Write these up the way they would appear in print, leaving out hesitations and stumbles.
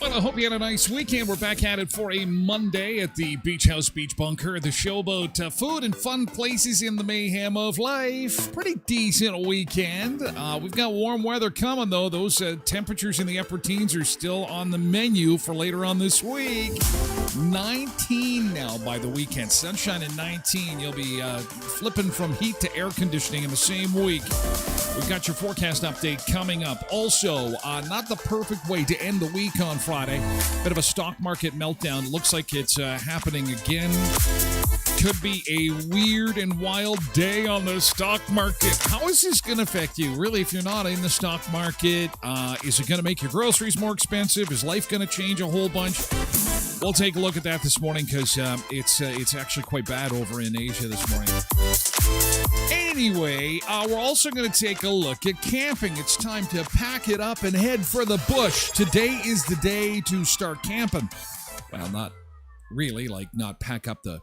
I hope you had a nice weekend. We're back at it for a Monday at the Beach House Beach Bunker, the show about food and fun places in the mayhem of life. Pretty decent weekend. We've got warm weather coming, though. Those temperatures in the upper teens are still on the menu for later on this week. 19 now by the weekend. Sunshine at 19. You'll be flipping from heat to air conditioning in the same week. We've got your forecast update coming up. Also, not the perfect way to end the week on Friday. Bit of a stock market meltdown. Looks like it's happening again. Could be a weird and wild day on the stock market. How is this going to affect you? Really, if you're not in the stock market, is it going to make your groceries more expensive? Is life going to change a whole bunch? We'll take a look at that this morning because it's actually quite bad over in Asia this morning. Anyway, we're also going to take a look at camping. It's time to pack it up and head for the bush. Today is the day to start camping. Well, not really, like not pack up the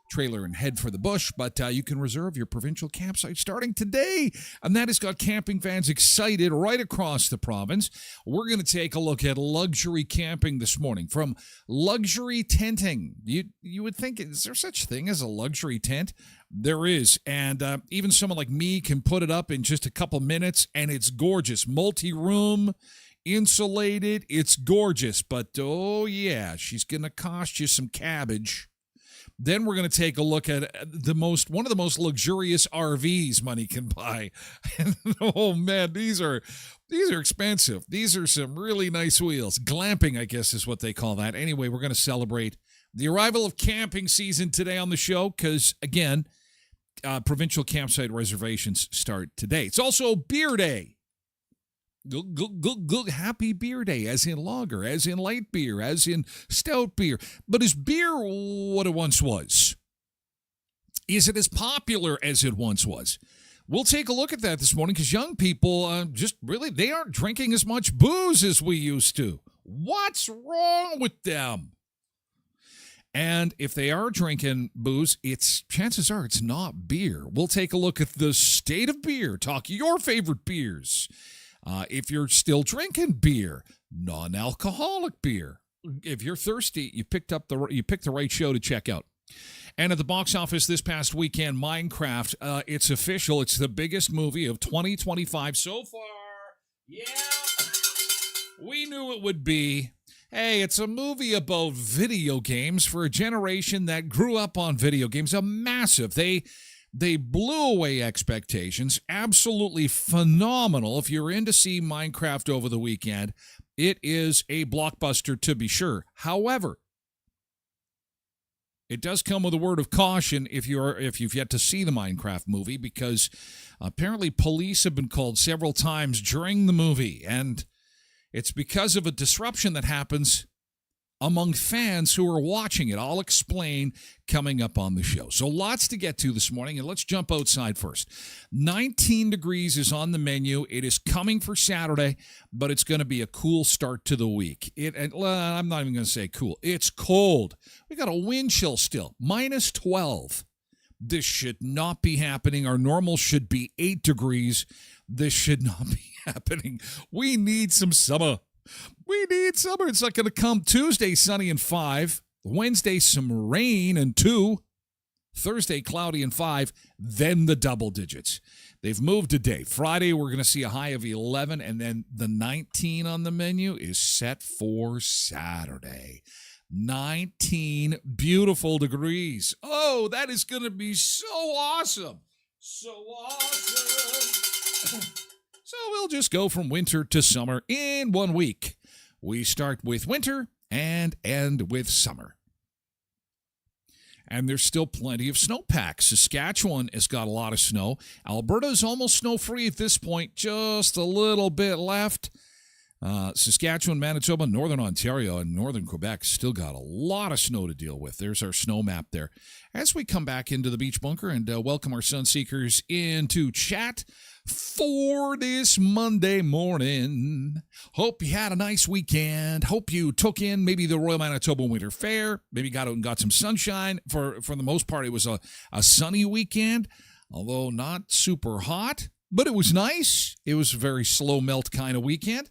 trailer and head for the bush, but you can reserve your provincial campsite starting today. And that has got camping fans excited right across the province. We're going to take a look at luxury camping this morning from Luxury Tenting. You would think, is there such a thing as a luxury tent? There is, and even someone like me can put it up in just a couple minutes, and it's gorgeous. Multi-room, insulated, it's gorgeous. But, oh yeah, she's going to cost you some cabbage. Then we're going to take a look at one of the most luxurious RVs money can buy. And, oh man, these are expensive. These are some really nice wheels. Glamping, I guess, is what they call that. Anyway, we're going to celebrate the arrival of camping season today on the show because, again, provincial campsite reservations start today. It's also Beer Day. Happy Beer Day, as in lager, as in light beer, as in stout beer. But is beer what it once was? Is it as popular as it once was? We'll take a look at that this morning because young people they aren't drinking as much booze as we used to. What's wrong with them? And if they are drinking booze, chances are it's not beer. We'll take a look at the state of beer, talk your favorite beers. If you're still drinking beer, non-alcoholic beer. If you're thirsty, you picked the right show to check out. And at the box office this past weekend, Minecraft, it's official. It's the biggest movie of 2025 so far. Yeah. We knew it would be. Hey, it's a movie about video games for a generation that grew up on video games. They They blew away expectations. Absolutely phenomenal. If you're in to see Minecraft over the weekend, it is a blockbuster to be sure. However, it does come with a word of caution if you've yet to see the Minecraft movie, because apparently police have been called several times during the movie, and it's because of a disruption that happens among fans who are watching it. I'll explain coming up on the show. So lots to get to this morning, and let's jump outside first. 19 degrees is on the menu. It is coming for Saturday, but it's going to be a cool start to the week. I'm not even going to say cool. It's cold. We got a wind chill still, minus 12. This should not be happening. Our normal should be 8 degrees. This should not be happening. We need some summer. We need summer. It's not going to come. Tuesday, sunny and 5. Wednesday, some rain and 2. Thursday, cloudy and 5. Then the double digits. They've moved a day. Friday, we're going to see a high of 11. And then the 19 on the menu is set for Saturday. 19 beautiful degrees. Oh, that is going to be so awesome. So awesome. So we'll just go from winter to summer in 1 week. We start with winter and end with summer. And there's still plenty of snowpack. Saskatchewan has got a lot of snow. Alberta's almost snow-free at this point, just a little bit left. Saskatchewan, Manitoba, Northern Ontario, and Northern Quebec still got a lot of snow to deal with. There's our snow map there. As we come back into the Beach Bunker and welcome our Sunseekers into chat for this Monday morning. Hope you had a nice weekend. Hope you took in maybe the Royal Manitoba Winter Fair. Maybe got out and got some sunshine. For the most part, it was a sunny weekend, although not super hot, but it was nice. It was a very slow melt kind of weekend.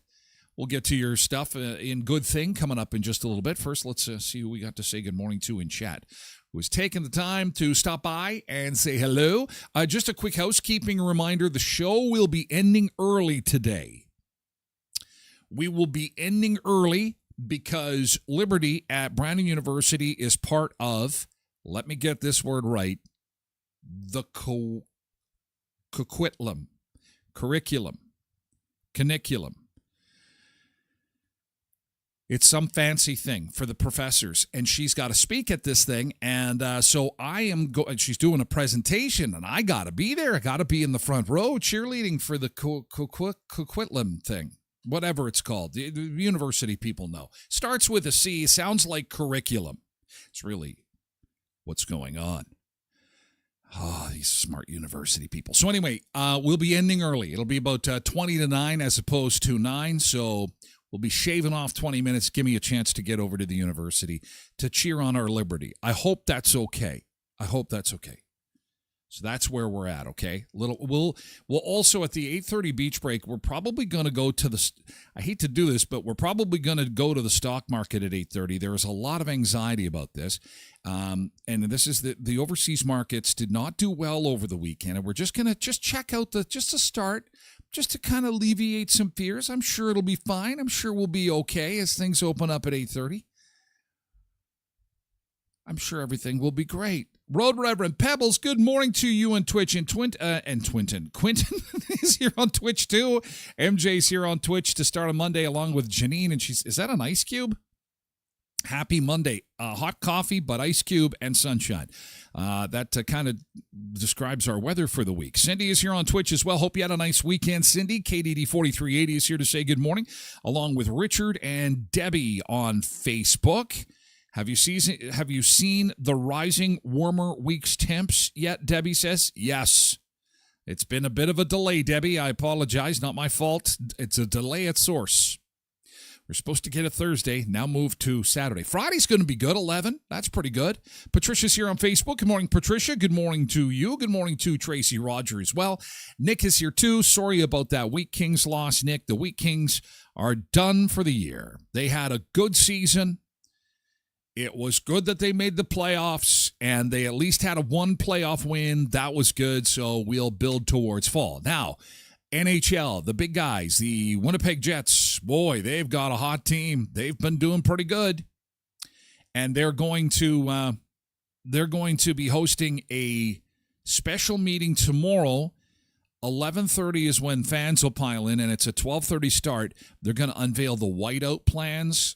We'll get to your stuff in Good Thing coming up in just a little bit. First, let's see who we got to say good morning to in chat. Who's taking the time to stop by and say hello. Just a quick housekeeping reminder, the show will be ending early today. We will be ending early because Liberty at Brandon University is part of, let me get this word right, the curriculum. It's some fancy thing for the professors, and she's got to speak at this thing, and so I am going. She's doing a presentation, and I got to be there. I got to be in the front row cheerleading for the curriculum thing, whatever it's called. The university people know. Starts with a C, sounds like curriculum. It's really what's going on. Oh, these smart university people. So anyway, we'll be ending early. It'll be about 20 to 9 as opposed to 9, so we'll be shaving off 20 minutes. Give me a chance to get over to the university to cheer on our Liberty. I hope that's okay. So that's where we're at, okay? We'll also at the 8:30 beach break, we're probably going to go to the, I hate to do this, but we're probably going to go to the stock market at 8:30. There is a lot of anxiety about this. And this is the overseas markets did not do well over the weekend. And we're just going to check out just to start, just to kind of alleviate some fears. I'm sure it'll be fine. I'm sure we'll be okay as things open up at 8:30. I'm sure everything will be great. Road Reverend Pebbles, good morning to you on Twitch and Quinton. Quinton is here on Twitch too. MJ's here on Twitch to start on Monday along with Janine, and is that an ice cube? Happy Monday. Hot coffee, but ice cube and sunshine. That kind of describes our weather for the week. Cindy is here on Twitch as well. Hope you had a nice weekend, Cindy. KDD4380 is here to say good morning, along with Richard and Debbie on Facebook. Have you seen the rising warmer week's temps yet, Debbie says? Yes. It's been a bit of a delay, Debbie. I apologize. Not my fault. It's a delay at source. We're supposed to get it Thursday, now moved to Saturday. Friday's going to be good, 11. That's pretty good. Patricia's here on Facebook. Good morning, Patricia. Good morning to you. Good morning to Tracy Roger as well. Nick is here too. Sorry about that Wheat Kings loss, Nick. The Wheat Kings are done for the year. They had a good season. It was good that they made the playoffs, and they at least had a one playoff win. That was good, so we'll build towards fall. Now, NHL, the big guys, the Winnipeg Jets, boy, they've got a hot team. They've been doing pretty good, and they're going to be hosting a Special meeting tomorrow. 11:30 is when fans will pile in, and it's a 12:30 start. They're going to unveil the whiteout plans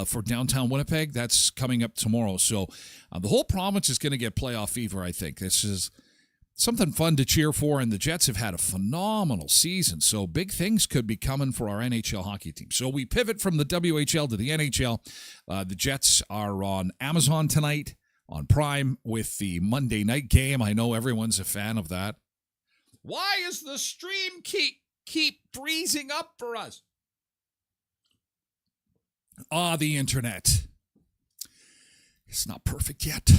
for downtown Winnipeg. That's coming up tomorrow. So the whole province is going to get playoff fever, I think. This is something fun to cheer for, and the Jets have had a phenomenal season. So big things could be coming for our NHL hockey team. So we pivot from the WHL to the NHL. The Jets are on Amazon tonight, on Prime, with the Monday night game. I know everyone's a fan of that. Why is the stream keep freezing up for us? The internet. It's not perfect yet.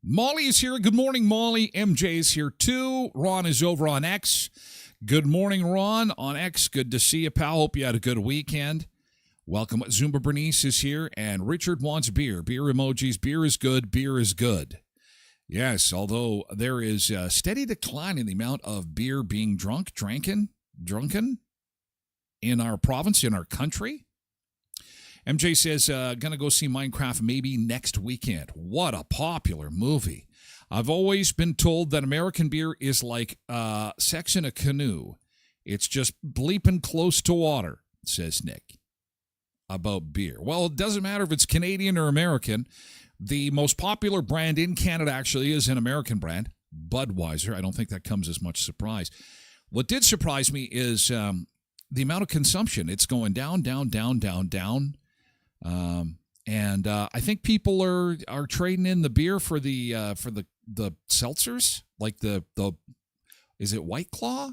Molly is here. Good morning, Molly. MJ is here too. Ron is over on X. Good morning, Ron on X. Good to see you, pal. Hope you had a good weekend. Welcome. Zumba Bernice is here, and Richard wants beer. Beer emojis. Beer is good. Beer is good. Yes, although there is a steady decline in the amount of beer being drunken in our province, in our country. MJ says, gonna go see Minecraft maybe next weekend. What a popular movie. I've always been told that American beer is like sex in a canoe. It's just bleeping close to water, says Nick, about beer. Well, it doesn't matter if it's Canadian or American. The most popular brand in Canada actually is an American brand, Budweiser. I don't think that comes as much surprise. What did surprise me is the amount of consumption. It's going down, down, down, down, down. And I think people are trading in the beer for the seltzers, like the is it White Claw?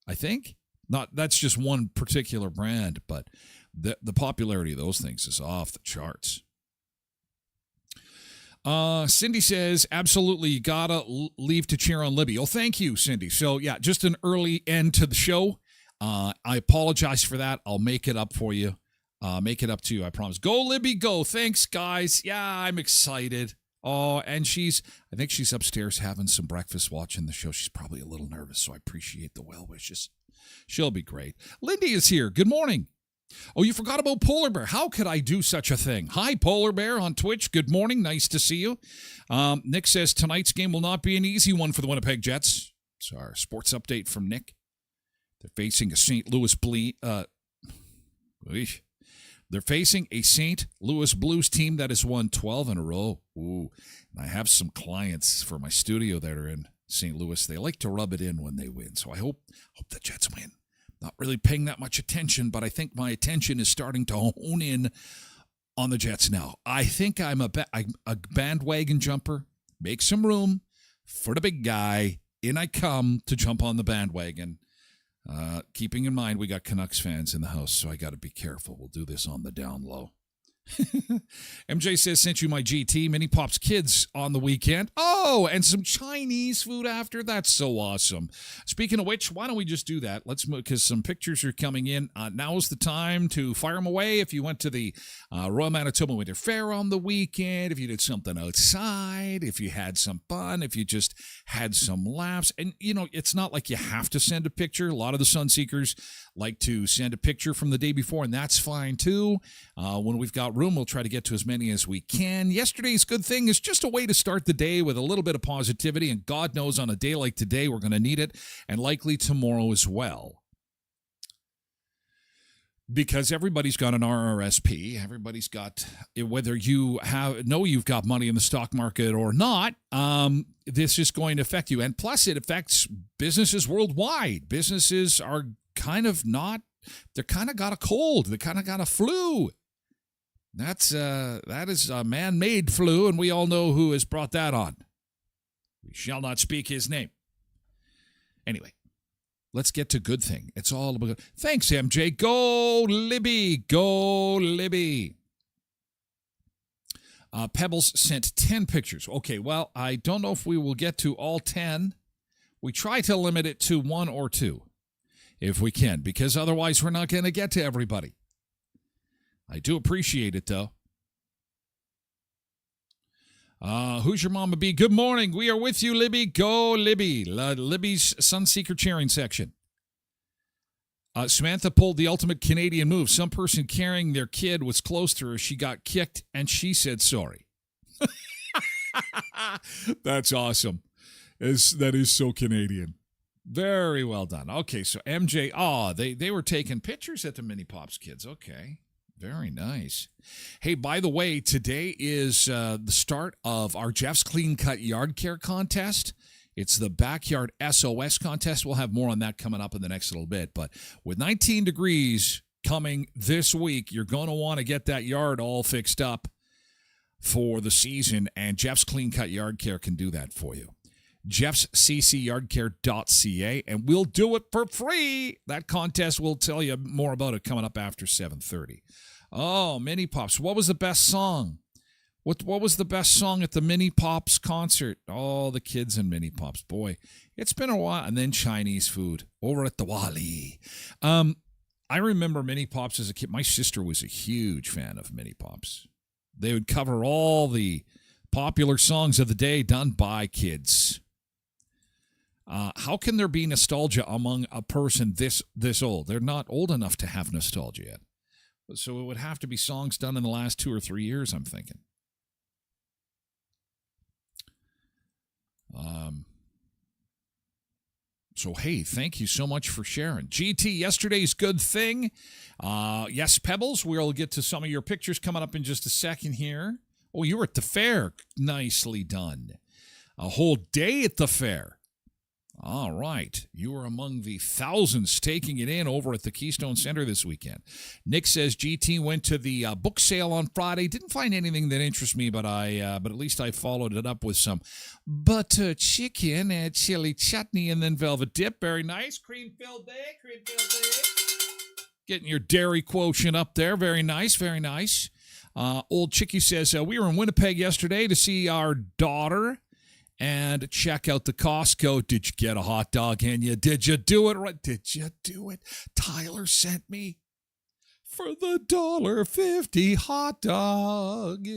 I think that's just one particular brand, but the popularity of those things is off the charts. Cindy says, absolutely, you gotta leave to cheer on Libby. Oh, thank you, Cindy. So, yeah, just an early end to the show. I apologize for that. I'll make it up for you. Make it up to you, I promise. Go, Libby, go. Thanks, guys. Yeah, I'm excited. Oh, and I think she's upstairs having some breakfast watching the show. She's probably a little nervous, so I appreciate the well wishes. She'll be great. Lindy is here. Good morning. Oh, you forgot about Polar Bear. How could I do such a thing? Hi, Polar Bear on Twitch. Good morning. Nice to see you. Nick says tonight's game will not be an easy one for the Winnipeg Jets. It's our sports update from Nick. They're facing a St. Louis They're facing a St. Louis Blues team that has won 12 in a row. Ooh, and I have some clients for my studio that are in St. Louis. They like to rub it in when they win, so I hope the Jets win. Not really paying that much attention, but I think my attention is starting to hone in on the Jets now. I think I'm a bandwagon jumper. Make some room for the big guy. In I come to jump on the bandwagon. Keeping in mind we got Canucks fans in the house, so I got to be careful. We'll do this on the down low. MJ says, sent you my GT. Mini Pop's kids on the weekend. Oh, and some Chinese food after. That's so awesome. Speaking of which, why don't we just do that? Let's move, because some pictures are coming in. Now's the time to fire them away. If you went to the Royal Manitoba Winter Fair on the weekend, if you did something outside, if you had some fun, if you just had some laughs. And, it's not like you have to send a picture. A lot of the Sunseekers like to send a picture from the day before, and that's fine too. When we've got room, we'll try to get to as many as we can. Yesterday's good thing is just a way to start the day with a little bit of positivity, and God knows on a day like today we're going to need it, and likely tomorrow as well. Because everybody's got an RRSP, everybody's got, whether you you've got money in the stock market or not, this is going to affect you. And plus it affects businesses worldwide. Businesses are kind of got a cold. They kind of got a flu. That is a man-made flu, and we all know who has brought that on. We shall not speak his name. Anyway, let's get to good thing. It's all about good. Thanks, MJ. Go, Libby. Go, Libby. Pebbles sent 10 pictures. Okay, well, I don't know if we will get to all 10. We try to limit it to 1 or 2, if we can, because otherwise we're not going to get to everybody. I do appreciate it, though. Who's your mama be? Good morning. We are with you, Libby. Go, Libby. Libby's Sunseeker cheering section. Samantha pulled the ultimate Canadian move. Some person carrying their kid was close to her. She got kicked, and she said sorry. That's awesome. That is so Canadian. Very well done. Okay, so MJ, they were taking pictures at the Mini Pops kids. Okay, very nice. Hey, by the way, today is the start of our Jeff's Clean Cut Yard Care contest. It's the Backyard SOS contest. We'll have more on that coming up in the next little bit. But with 19 degrees coming this week, you're going to want to get that yard all fixed up for the season, and Jeff's Clean Cut Yard Care can do that for you. jeffsccyardcare.ca, and we'll do it for free. That contest, we'll tell you more about it coming up after 7:30. Oh, Mini Pops. What was the best song? What was the best song at the Mini Pops concert? Oh, the kids and Mini Pops. Boy, it's been a while. And then Chinese food over at the Wally. I remember Mini Pops as a kid. My sister was a huge fan of Mini Pops. They would cover all the popular songs of the day done by kids. How can there be nostalgia among a person this old? They're not old enough to have nostalgia yet. So it would have to be songs done in the last 2 or 3 years, I'm thinking. So, hey, thank you so much for sharing. GT, yesterday's good thing. Yes, Pebbles, we'll get to some of your pictures coming up in just a second here. Oh, you were at the fair. Nicely done. A whole day at the fair. All right. You were among the thousands taking it in over at the Keystone Center this weekend. Nick says GT went to the book sale on Friday. Didn't find anything that interests me, but at least I followed it up with some butter chicken and chili chutney and then velvet dip. Very nice. Cream-filled day. Getting your dairy quotient up there. Very nice. Very nice. Old Chicky says, we were in Winnipeg yesterday to see our daughter and check out the Costco. Did you get a hot dog in you? Did you do it right? Did you do it? Tyler sent me for the $1.50 hot dog.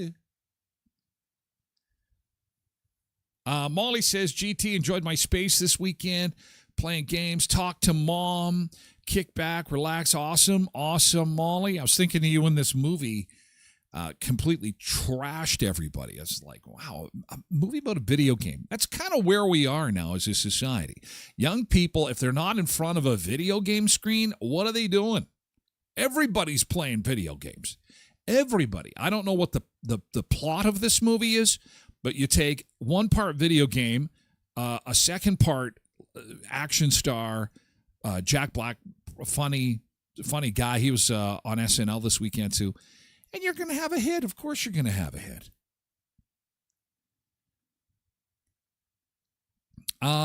Molly says, GT enjoyed my space this weekend, playing games, talk to mom, kick back, relax. Awesome, Molly. I was thinking of you in this movie. Completely trashed everybody. It's like, wow, a movie about a video game. That's kind of where we are now as a society. Young people, if they're not in front of a video game screen, what are they doing? Everybody's playing video games. Everybody. I don't know what the plot of this movie is, but you take one part video game, a second part action star, Jack Black, funny guy. He was on SNL this weekend too. And you're going to have a hit. Of course you're going to have a hit.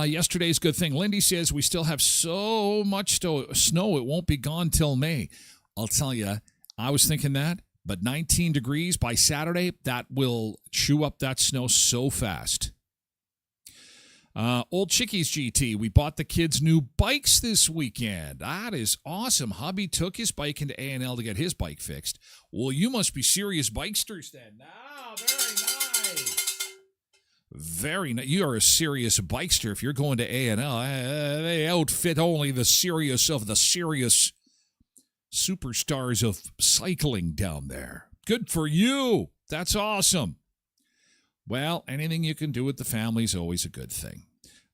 Yesterday's good thing. Lindy says we still have so much snow, it won't be gone till May. I'll tell you, I was thinking that, but 19 degrees by Saturday, that will chew up that snow so fast. Old Chickies GT, we bought the kids new bikes this weekend. That is awesome. Hubby took his bike into A&L to get his bike fixed. Well, you must be serious bikesters then. Very nice. Very nice. You are a serious bikester if you're going to A&L. They outfit only the serious of the serious superstars of cycling down there. Good for you. That's awesome. Well, anything you can do with the family is always a good thing.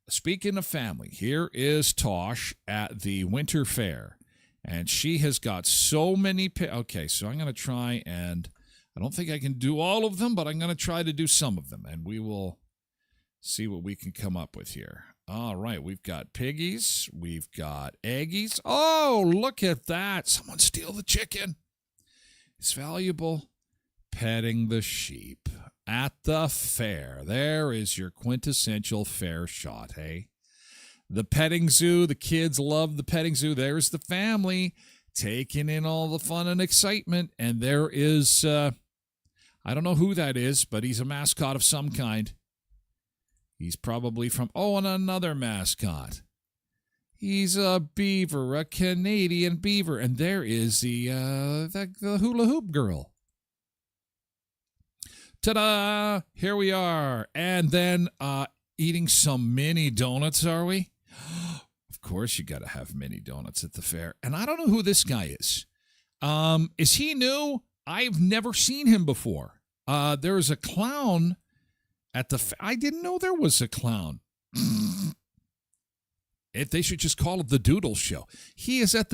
Speaking of family, here is Tosh at the Winter Fair, and she has got so many. Okay, so I'm going to try, and I don't think I can do all of them, but I'm going to try to do some of them, and we will see what we can come up with here. All right, we've got piggies, we've got eggies. Oh, look at that. Someone steal the chicken. It's valuable. Petting the sheep. At the fair. There is your quintessential fair shot, hey? The petting zoo. The kids love the petting zoo. There's the family taking in all the fun and excitement. And there is, I don't know who that is, but he's a mascot of some kind. He's probably from, and another mascot. He's a beaver, a Canadian beaver. And there is the hula hoop girl. Ta-da! Here we are. And then eating some mini donuts, are we? Of course you got to have mini donuts at the fair. And I don't know who this guy is. Is he new? I've never seen him before. There's a clown at the I didn't know there was a clown. If they should just call it the Doodle Show. He is a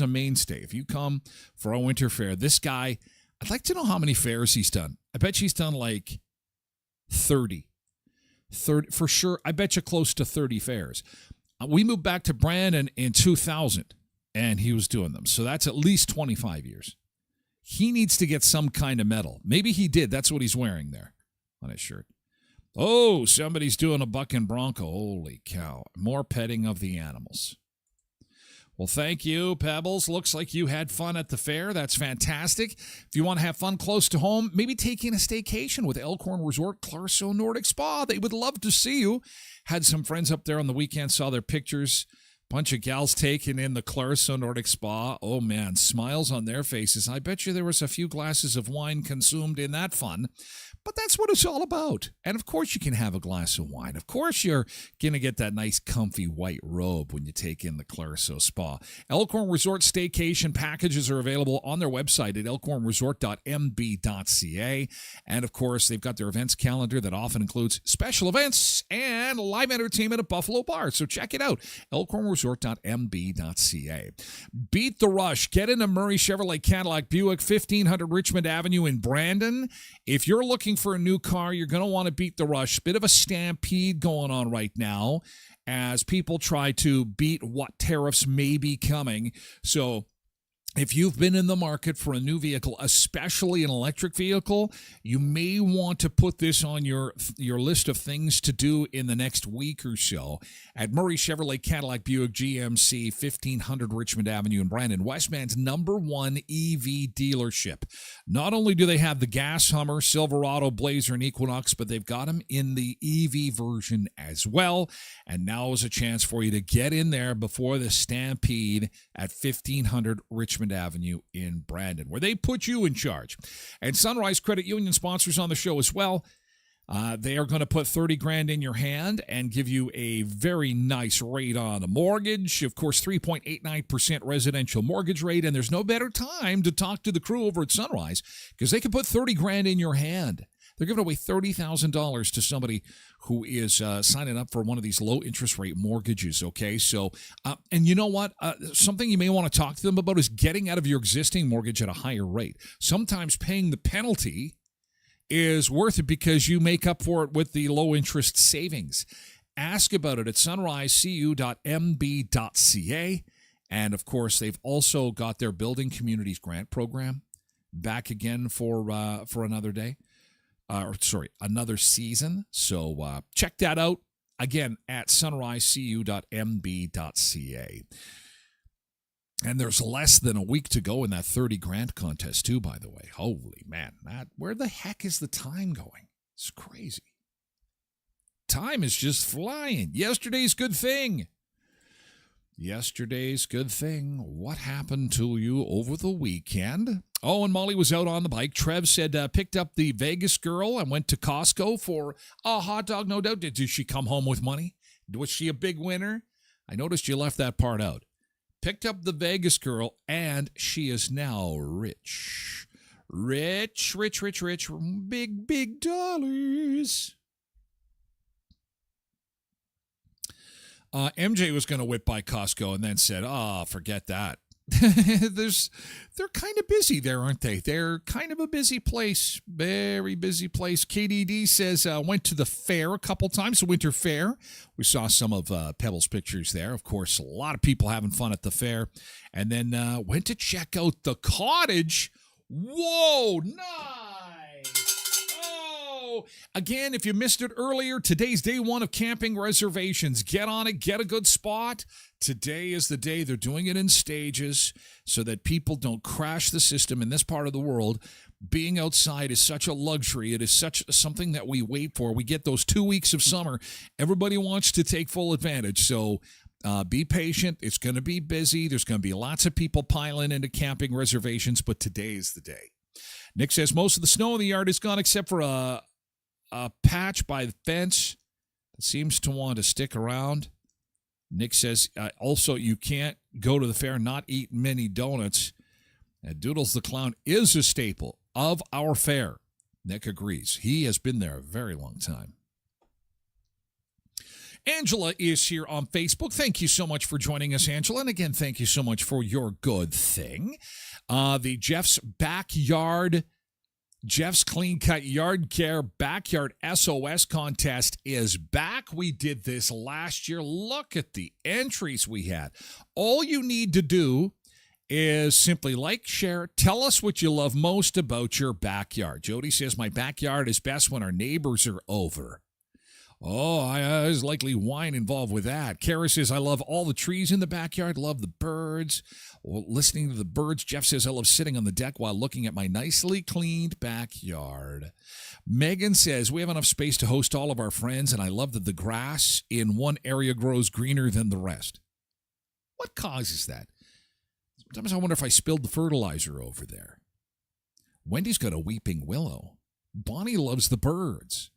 mainstay. If you come for a winter fair, this guy, I'd like to know how many fairs he's done. I bet he's done like 30 for sure. I bet you close to 30 fairs. We moved back to Brandon in 2000, and he was doing them. So that's at least 25 years. He needs to get some kind of medal. Maybe he did. That's what he's wearing there on his shirt. Oh, somebody's doing a buck and bronco. Holy cow. More petting of the animals. Well, thank you, Pebbles. Looks like you had fun at the fair. That's fantastic. If you want to have fun close to home, maybe taking a staycation with Elkhorn Resort Clarso Nordic Spa. They would love to see you. Had some friends up there on the weekend, saw their pictures. Bunch of gals taking in the Clarso Nordic Spa. Oh, man, smiles on their faces. I bet you there was a few glasses of wine consumed in that fun. But that's what it's all about. And of course you can have a glass of wine. Of course you're going to get that nice comfy white robe when you take in the Clarso Spa. Elkhorn Resort staycation packages are available on their website at elkhornresort.mb.ca. And of course they've got their events calendar that often includes special events and live entertainment at Buffalo Bar. So check it out, elkhornresort.mb.ca. Beat the rush. Get into Murray Chevrolet Cadillac Buick, 1500 Richmond Avenue in Brandon. If you're looking for a new car, you're going to want to beat the rush. Bit of a stampede going on right now as people try to beat what tariffs may be coming. So if you've been in the market for a new vehicle, especially an electric vehicle, you may want to put this on your list of things to do in the next week or so at Murray Chevrolet Cadillac Buick GMC, 1500 Richmond Avenue in Brandon, Westman's #1 EV dealership. Not only do they have the gas Hummer, Silverado, Blazer, and Equinox, but they've got them in the EV version as well. And now is a chance for you to get in there before the stampede at 1500 Richmond Avenue in Brandon, where they put you in charge. And Sunrise Credit Union sponsors on the show as well. They are going to put 30 grand in your hand and give you a very nice rate on a mortgage. Of course, 3.89% residential mortgage rate. And there's no better time to talk to the crew over at Sunrise because they can put 30 grand in your hand. They're giving away $30,000 to somebody who is signing up for one of these low interest rate mortgages, okay? So, and you know what? Something you may want to talk to them about is getting out of your existing mortgage at a higher rate. Sometimes paying the penalty is worth it because you make up for it with the low interest savings. Ask about it at sunrisecu.mb.ca. And, of course, they've also got their Building Communities Grant Program back again for another day. Another season. So check that out again at sunrisecu.mb.ca. And there's less than a week to go in that 30 grand contest too, by the way. Holy man, Matt, where the heck is the time going? It's crazy. Time is just flying. Yesterday's good thing. What happened to you over the weekend? Oh, and Molly was out on the bike. Trev said picked up the Vegas girl and went to Costco for a hot dog, no doubt. Did she come home with money? Was she a big winner? I noticed you left that part out. Picked up the Vegas girl, and she is now rich. Rich. Big dollars. MJ was going to whip by Costco and then said, forget that. They're kind of busy there, aren't they? They're kind of a busy place. Very busy place. KDD says, went to the fair a couple times, the winter fair. We saw some of Pebbles' pictures there. Of course, a lot of people having fun at the fair. And then went to check out the cottage. Whoa, nice. Again, if you missed it earlier, today's day one of camping reservations. Get on it. Get a good spot. Today is the day. They're doing it in stages so that people don't crash the system in this part of the world. Being outside is such a luxury. It is something that we wait for. We get those 2 weeks of summer. Everybody wants to take full advantage. So be patient. It's going to be busy. There's going to be lots of people piling into camping reservations, but today is the day. Nick says most of the snow in the yard is gone except for a patch by the fence that seems to want to stick around. Nick says also you can't go to the fair and not eat many donuts. Doodles the Clown is a staple of our fair. Nick agrees. He has been there a very long time. Angela is here on Facebook. Thank you so much for joining us, Angela. And again, thank you so much for your good thing. The Jeff's Clean Cut Yard Care Backyard SOS contest is back. We did this last year. Look at the entries we had. All you need to do is simply like, share, tell us what you love most about your backyard. Jody says, my backyard is best when our neighbors are over. Oh, there's likely wine involved with that. Kara says, I love all the trees in the backyard, love the birds. Well, listening to the birds. Jeff says, I love sitting on the deck while looking at my nicely cleaned backyard. Megan says, we have enough space to host all of our friends, and I love that the grass in one area grows greener than the rest. What causes that? Sometimes I wonder if I spilled the fertilizer over there. Wendy's got a weeping willow. Bonnie loves the birds.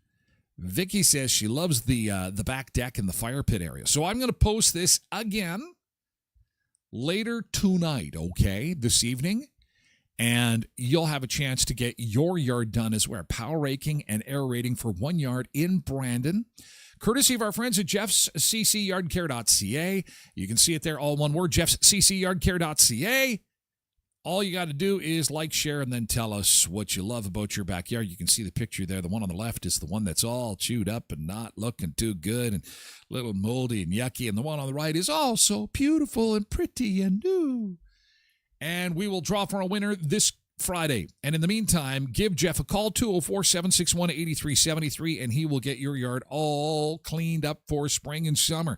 Vicky says she loves the back deck and the fire pit area. So I'm going to post this again later tonight, okay, this evening. And you'll have a chance to get your yard done as well. Power raking and aerating for 1 yard in Brandon. Courtesy of our friends at jeffsccyardcare.ca. You can see it there, all one word, jeffsccyardcare.ca. All you got to do is like, share, and then tell us what you love about your backyard. You can see the picture there. The one on the left is the one that's all chewed up and not looking too good and a little moldy and yucky. And the one on the right is all so beautiful and pretty and new. And we will draw for a winner this Friday. And in the meantime, give Jeff a call, 204-761-8373, and he will get your yard all cleaned up for spring and summer.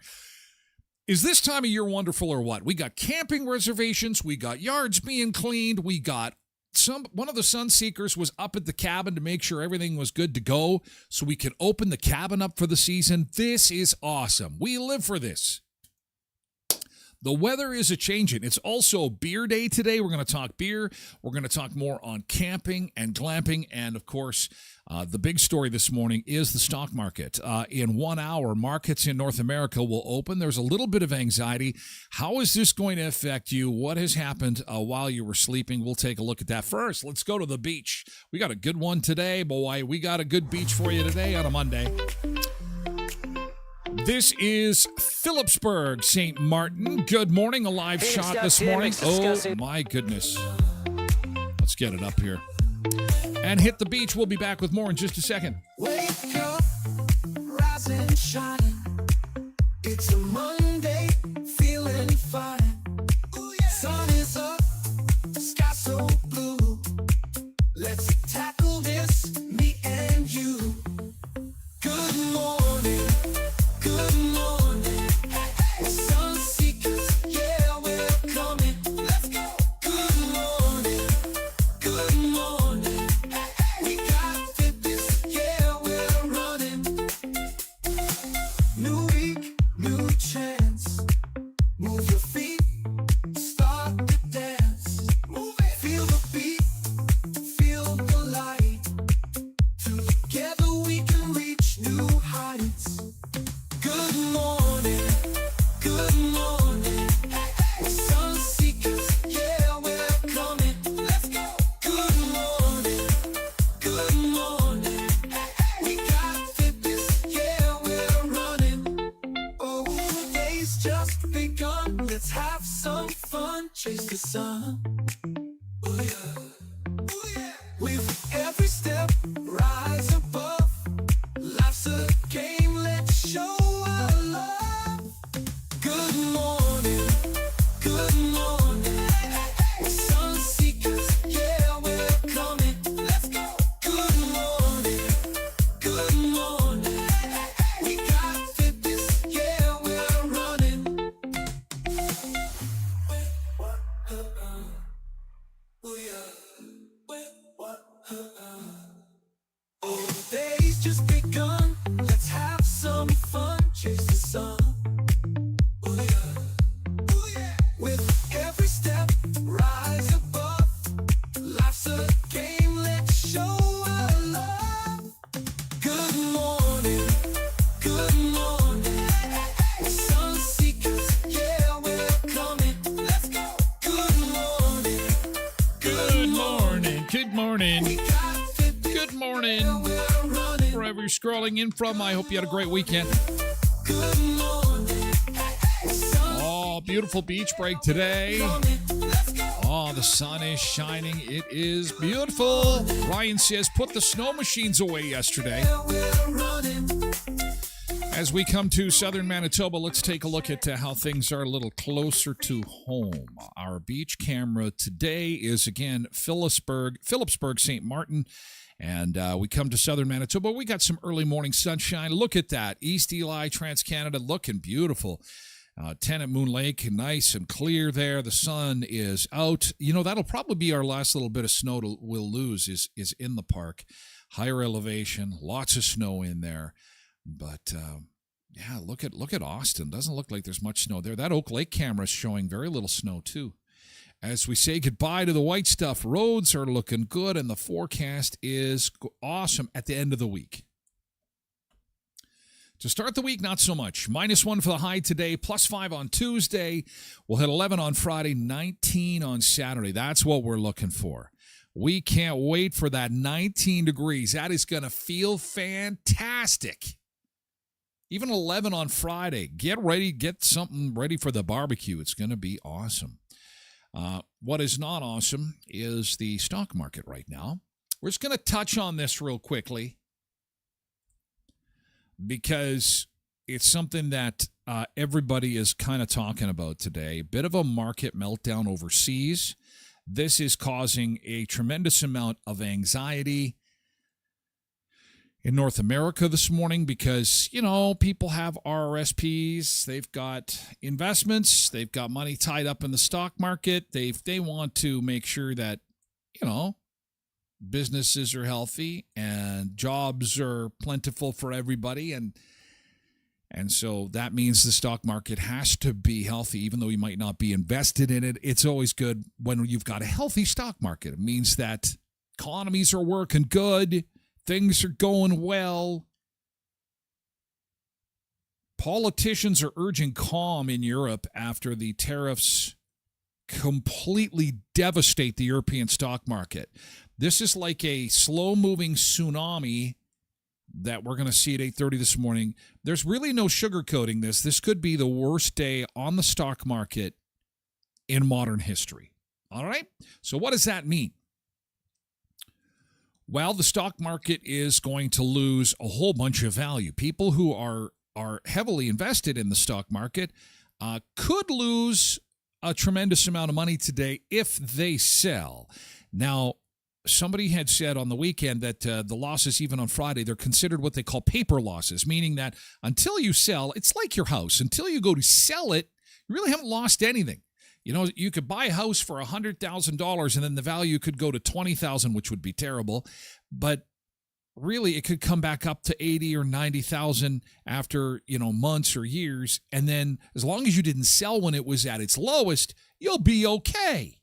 Is this time of year wonderful or what? We got camping reservations. We got yards being cleaned. We got one of the Sunseekers was up at the cabin to make sure everything was good to go so we could open the cabin up for the season. This is awesome. We live for this. The weather is a-changing. It's also beer day today. We're going to talk beer. We're going to talk more on camping and glamping. And, of course, the big story this morning is the stock market. In 1 hour, markets in North America will open. There's a little bit of anxiety. How is this going to affect you? What has happened while you were sleeping? We'll take a look at that. First, let's go to the beach. We got a good one today, boy. We got a good beach for you today on a Monday. This is Phillipsburg, St. Martin. Good morning, a live shot this morning. Oh, my goodness. Let's get it up here. And hit the beach. We'll be back with more in just a second. Wake up, rise and shine. It's a Monday, feeling fine. Ooh, yeah. Sun is up, sky so blue. Let's tackle this, me and you. Good morning. Good morning, we're Sunseekers, yeah, we're coming, let's go. Good morning, we got fitness, yeah, we're running. New week, new chance, move your feet, start to dance. Move it. Feel the beat, feel the light. Together we can reach new heights. Good morning, we're Sunseekers, yeah, we're coming, let's go. Good morning, we got fitness, yeah, we're running. Oh, the day's just begun, let's have some fun, chase the sun. Oh yeah, with every step, rise above, life's a game, let's show. Good morning, we're Sunseekers, yeah, we're coming, let's go. Good morning, we got fitness, yeah, we're running. Oh, the day's just begun, let's have some fun, chase the sun. With every step, rise above. Life's a game, let's show our love. Good morning, we're Sunseekers, yeah, we're coming, let's go. Good morning, we got fitness, Good morning. yeah, we're running. Wherever you're scrolling in from, I hope you had a great weekend. Good morning. Oh, beautiful beach break today. Let's go. Oh, the sun is shining. It is beautiful. Ryan says, put the snow machines away yesterday. We're running. As we come to southern Manitoba, let's take a look at how things are a little closer to home. Our beach camera today is, again, Phillipsburg, St. Martin. And we come to southern Manitoba. We got some early morning sunshine. Look at that. East Eli, Trans-Canada, looking beautiful. Tenant Moon Lake, nice and clear there. The sun is out. You know, that'll probably be our last little bit of snow we'll lose is in the park. Higher elevation, lots of snow in there. But, yeah, look at Austin. Doesn't look like there's much snow there. That Oak Lake camera is showing very little snow, too. As we say goodbye to the white stuff, roads are looking good, and the forecast is awesome at the end of the week. To start the week, not so much. -1 for the high today, +5 on Tuesday. We'll hit 11 on Friday, 19 on Saturday. That's what we're looking for. We can't wait for that 19 degrees. That is going to feel fantastic. Even 11 on Friday. Get ready. Get something ready for the barbecue. It's going to be awesome. What is not awesome is the stock market right now. We're just going to touch on this real quickly because it's something that everybody is kind of talking about today. A bit of a market meltdown overseas. This is causing a tremendous amount of anxiety in North America this morning because, you know, people have RRSPs, they've got investments, they've got money tied up in the stock market. They want to make sure that, you know, businesses are healthy and jobs are plentiful for everybody. And so that means the stock market has to be healthy, even though you might not be invested in it. It's always good when you've got a healthy stock market. It means that economies are working good. Things are going well. Politicians are urging calm in Europe after the tariffs completely devastate the European stock market. This is like a slow-moving tsunami that we're going to see at 8:30 this morning. There's really no sugarcoating this. This could be the worst day on the stock market in modern history. All right? So what does that mean? Well, the stock market is going to lose a whole bunch of value. People who are heavily invested in the stock market could lose a tremendous amount of money today if they sell. Now, somebody had said on the weekend that the losses, even on Friday, they're considered what they call paper losses, meaning that until you sell, it's like your house. Until you go to sell it, you really haven't lost anything. You know, you could buy a house for $100,000 and then the value could go to $20,000, which would be terrible. But really, it could come back up to $80,000 or $90,000 after, you know, months or years. And then as long as you didn't sell when it was at its lowest, you'll be okay.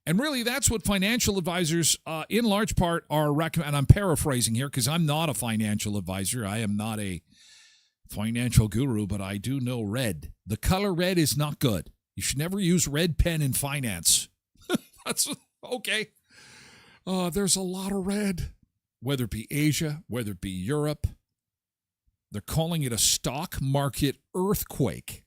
And really, that's what financial advisors, in large part, are recommending. And I'm paraphrasing here because I'm not a financial advisor. I am not a financial guru, but I do know red. The color red is not good. You should never use red pen in finance. That's okay. There's a lot of red, whether it be Asia, whether it be Europe. They're calling it a stock market earthquake.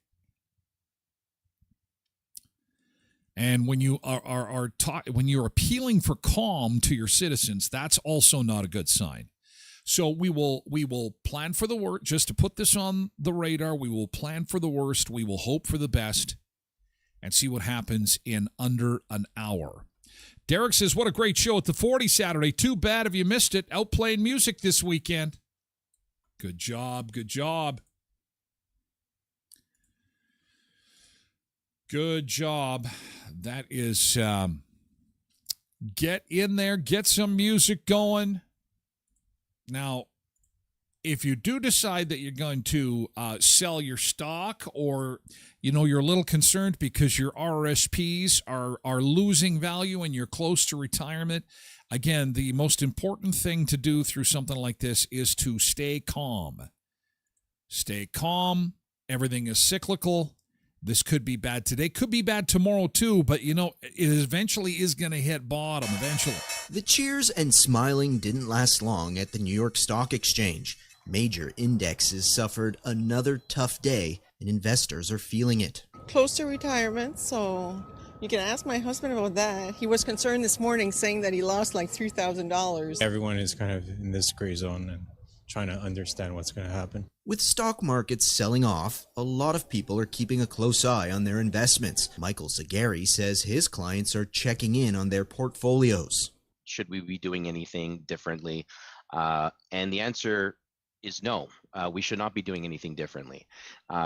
And when you when you're appealing for calm to your citizens, that's also not a good sign. So we will plan for the worst. Just to put this on the radar, we will plan for the worst. We will hope for the best and see what happens in under an hour. Derek says, what a great show at the 40 Saturday. Too bad if you missed it. Out playing music this weekend. Good job. Good job. Good job. That is, get in there, get some music going. Now, if you do decide that you're going to sell your stock, or you're a little concerned because your RRSPs are losing value and you're close to retirement, again, the most important thing to do through something like this is to stay calm. Stay calm. Everything is cyclical. This could be bad today, could be bad tomorrow too, but it eventually is going to hit bottom eventually. The cheers and smiling didn't last long at the New York Stock Exchange. Major indexes suffered another tough day, and investors are feeling it. Close to retirement, so you can ask my husband about that. He was concerned this morning, saying that he lost like $3,000. Everyone is kind of in this gray zone and trying to understand what's going to happen. With stock markets selling off, a lot of people are keeping a close eye on their investments. Michael Zagari says his clients are checking in on their portfolios. Should we be doing anything differently? And the answer is no. We should not be doing anything differently.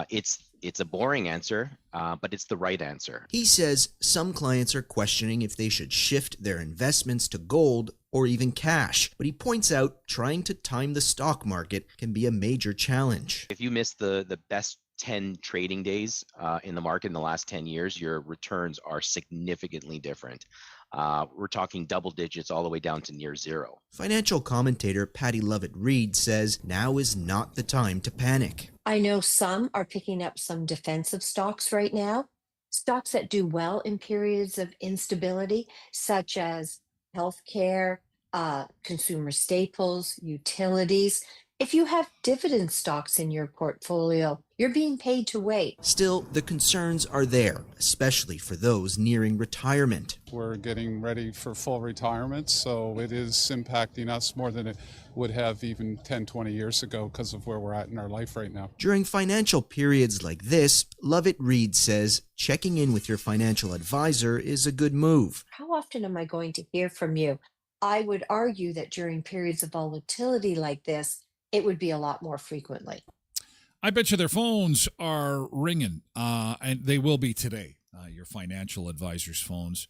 It's a boring answer, but it's the right answer. He says some clients are questioning if they should shift their investments to gold or even cash, but he points out trying to time the stock market can be a major challenge. If you miss the best 10 trading days in the market in the last 10 years, your returns are significantly different. We're talking double digits all the way down to near zero. Financial commentator Patty Lovett-Reed says now is not the time to panic. I know some are picking up some defensive stocks right now, stocks that do well in periods of instability, such as healthcare, consumer staples, utilities. If you have dividend stocks in your portfolio, you're being paid to wait. Still, the concerns are there, especially for those nearing retirement. We're getting ready for full retirement, so it is impacting us more than it would have even 10, 20 years ago because of where we're at in our life right now. During financial periods like this, Lovett-Reed says checking in with your financial advisor is a good move. How often am I going to hear from you? I would argue that during periods of volatility like this, it would be a lot more frequently. I bet you their phones are ringing, and they will be today, your financial advisor's phones.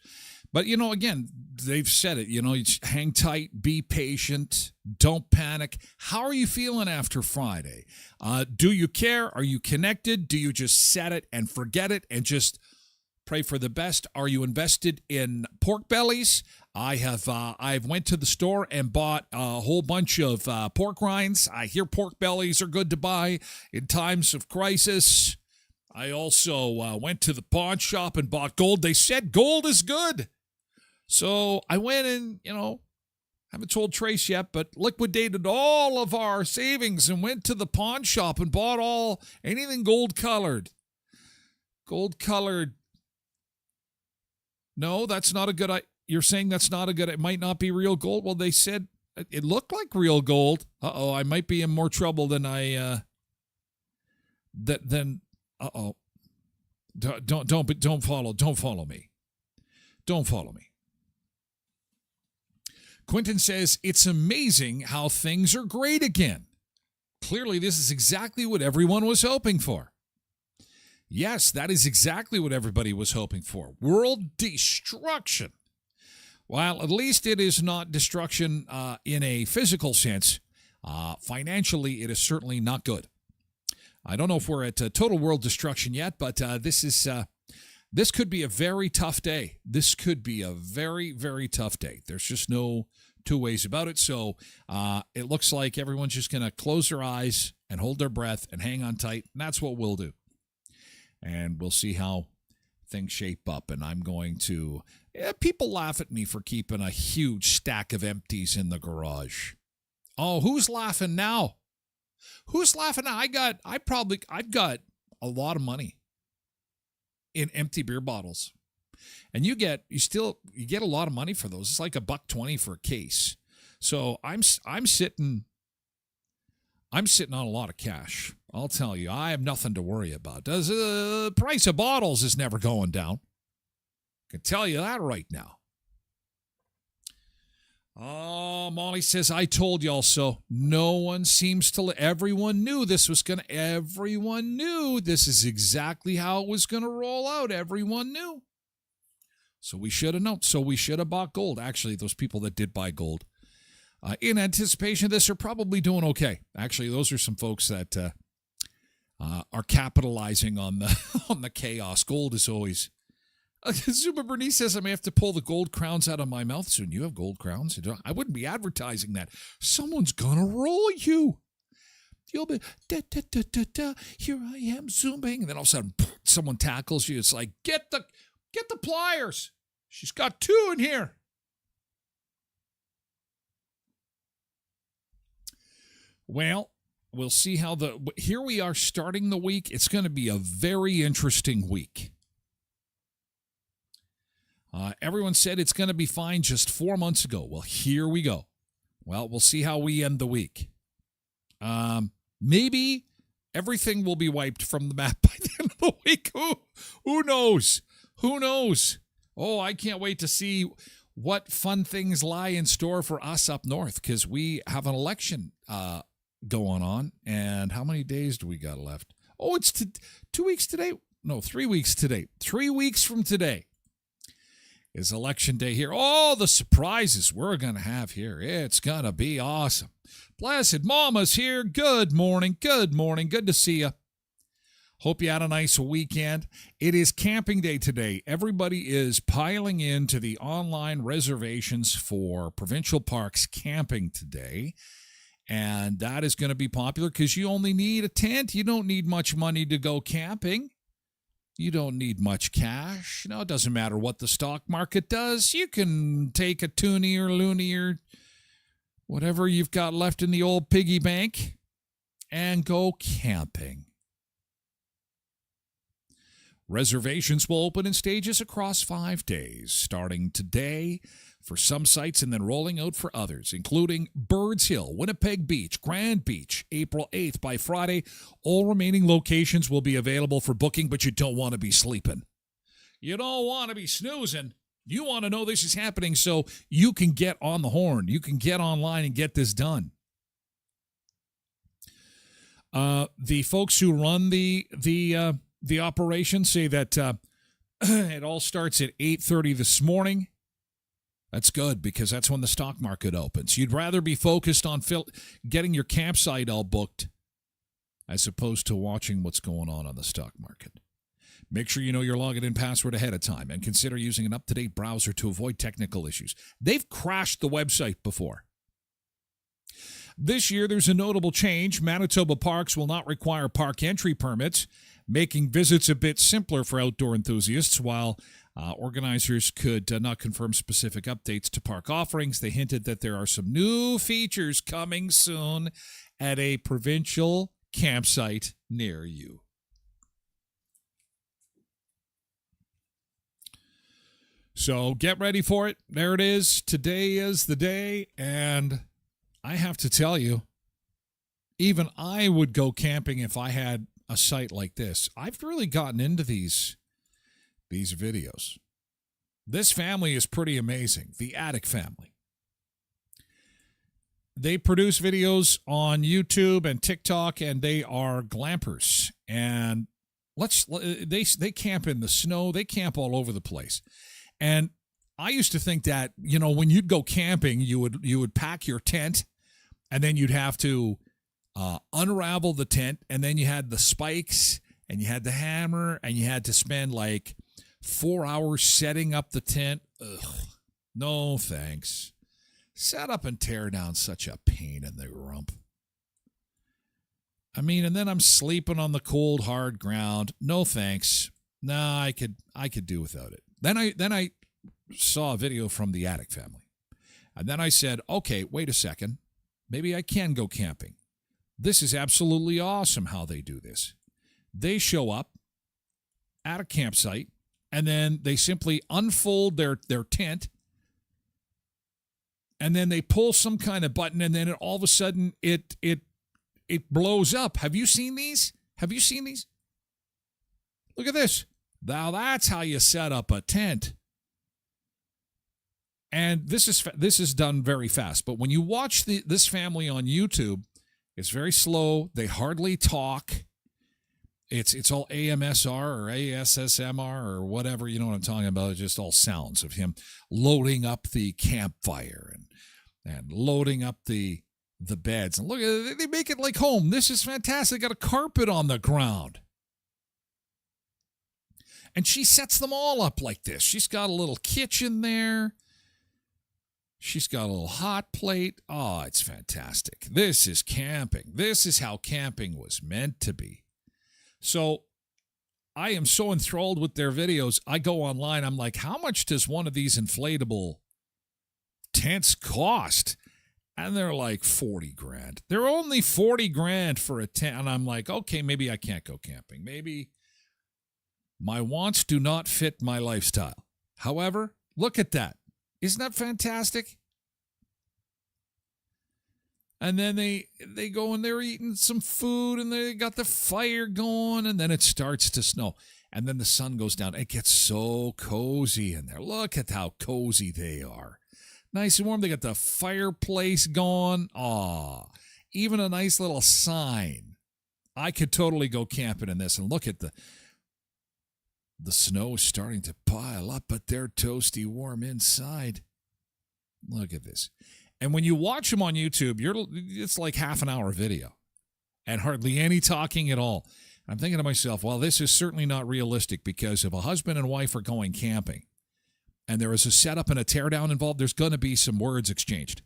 But, again, they've said it, you hang tight, be patient, don't panic. How are you feeling after Friday? Do you care? Are you connected? Do you just set it and forget it and just pray for the best? Are you invested in pork bellies? I've went to the store and bought a whole bunch of pork rinds. I hear pork bellies are good to buy in times of crisis. I also went to the pawn shop and bought gold. They said gold is good. So I went and, haven't told Trace yet, but liquidated all of our savings and went to the pawn shop and bought anything gold colored. Gold colored. No, that's not a good idea. You're saying that's not a good, it might not be real gold. Well, they said it looked like real gold. I might be in more trouble than Don't follow me. Don't follow me. Quentin says, it's amazing how things are great again. Clearly, this is exactly what everyone was hoping for. Yes, that is exactly what everybody was hoping for. World destruction. While at least it is not destruction in a physical sense, financially it is certainly not good. I don't know if we're at total world destruction yet, but this could be a very tough day. This could be a very, very tough day. There's just no two ways about it. So it looks like everyone's just going to close their eyes and hold their breath and hang on tight. And that's what we'll do. And we'll see how things shape up. And I'm going to... people laugh at me for keeping a huge stack of empties in the garage. Oh, who's laughing now? Who's laughing now? I've got a lot of money in empty beer bottles. And you get a lot of money for those. It's like $1.20 for a case. So I'm sitting on a lot of cash. I'll tell you, I have nothing to worry about. The price of bottles is never going down. I can tell you that right now. Oh, Molly says, I told y'all so. No one seems to... Everyone knew this is exactly how it was going to roll out. Everyone knew. So we should have known. So we should have bought gold. Actually, those people that did buy gold in anticipation of this are probably doing okay. Actually, those are some folks that are capitalizing on the chaos. Gold is always... Zuma Bernice says I may have to pull the gold crowns out of my mouth soon. You have gold crowns? I wouldn't be advertising that. Someone's gonna roll you. You'll be da da da da da. Here I am zooming, and then all of a sudden someone tackles you. It's like get the pliers. She's got two in here. Well, we'll see how here we are starting the week. It's going to be a very interesting week. Everyone said it's going to be fine just 4 months ago. Well, here we go. Well, we'll see how we end the week. Maybe everything will be wiped from the map by the end of the week. Who knows? Who knows? Oh, I can't wait to see what fun things lie in store for us up north, because we have an election going on. And how many days do we got left? Oh, it's 2 weeks today. No, 3 weeks today. 3 weeks from today is election day here. Oh, the surprises we're going to have here. It's going to be awesome. Blessed Mama's here. Good morning. Good morning. Good to see you. Hope you had a nice weekend. It is camping day today. Everybody is piling into the online reservations for provincial parks camping today. And that is going to be popular because you only need a tent. You don't need much money to go camping. You don't need much cash. No, it doesn't matter what the stock market does. You can take a toonie or loony or whatever you've got left in the old piggy bank and go camping. Reservations will open in stages across 5 days, starting today for some sites and then rolling out for others, including Birds Hill, Winnipeg Beach, Grand Beach, April 8th. By Friday, all remaining locations will be available for booking, but you don't want to be sleeping. You don't want to be snoozing. You want to know this is happening so you can get on the horn. You can get online and get this done. The folks who run the operation say that it all starts at 8:30 this morning. That's good because that's when the stock market opens. You'd rather be focused on getting your campsite all booked as opposed to watching what's going on the stock market. Make sure you know your login and password ahead of time and consider using an up-to-date browser to avoid technical issues. They've crashed the website before. This year, there's a notable change. Manitoba parks will not require park entry permits, making visits a bit simpler for outdoor enthusiasts. While organizers could not confirm specific updates to park offerings, they hinted that there are some new features coming soon at a provincial campsite near you. So get ready for it. There it is. Today is the day, and I have to tell you, even I would go camping if I had a site like this. I've really gotten into these videos. This family is pretty amazing, the Attic family. They produce videos on YouTube and TikTok, and they are glampers. And they camp in the snow. They camp all over the place. And I used to think that, you know, when you'd go camping, you would pack your tent, and then you'd have to unravel the tent, and then you had the spikes, and you had the hammer, and you had to spend like 4 hours setting up the tent. Ugh, no thanks. Set up and tear down, such a pain in the rump. I mean, and then I'm sleeping on the cold, hard ground. No thanks. Nah, I could do without it. Then I saw a video from the Attic family, and then I said, okay, wait a second. Maybe I can go camping. This is absolutely awesome how they do this. They show up at a campsite, and then they simply unfold their tent, and then they pull some kind of button, and then all of a sudden it blows up. Have you seen these? Have you seen these? Look at this. Now that's how you set up a tent. And this is done very fast. But when you watch this family on YouTube, it's very slow. They hardly talk. It's all AMSR or ASSMR or whatever, you know what I'm talking about. It's just all sounds of him loading up the campfire and loading up the beds. And look, they make it like home. This is fantastic. Got a carpet on the ground. And she sets them all up like this. She's got a little kitchen there. She's got a little hot plate. Oh, it's fantastic. This is camping. This is how camping was meant to be. So I am so enthralled with their videos. I go online. I'm like, how much does one of these inflatable tents cost? And they're like 40 grand. They're only 40 grand for a tent. And I'm like, okay, maybe I can't go camping. Maybe my wants do not fit my lifestyle. However, look at that. Isn't that fantastic? And then they go and they're eating some food and they got the fire going and then it starts to snow. And then the sun goes down. It gets so cozy in there. Look at how cozy they are. Nice and warm. They got the fireplace going. Aw, even a nice little sign. I could totally go camping in this. And look at the snow starting to pile up, but they're toasty warm inside. Look at this. And when you watch them on YouTube, it's like half an hour video and hardly any talking at all. I'm thinking to myself, well, this is certainly not realistic because if a husband and wife are going camping and there is a setup and a teardown involved, there's going to be some words exchanged.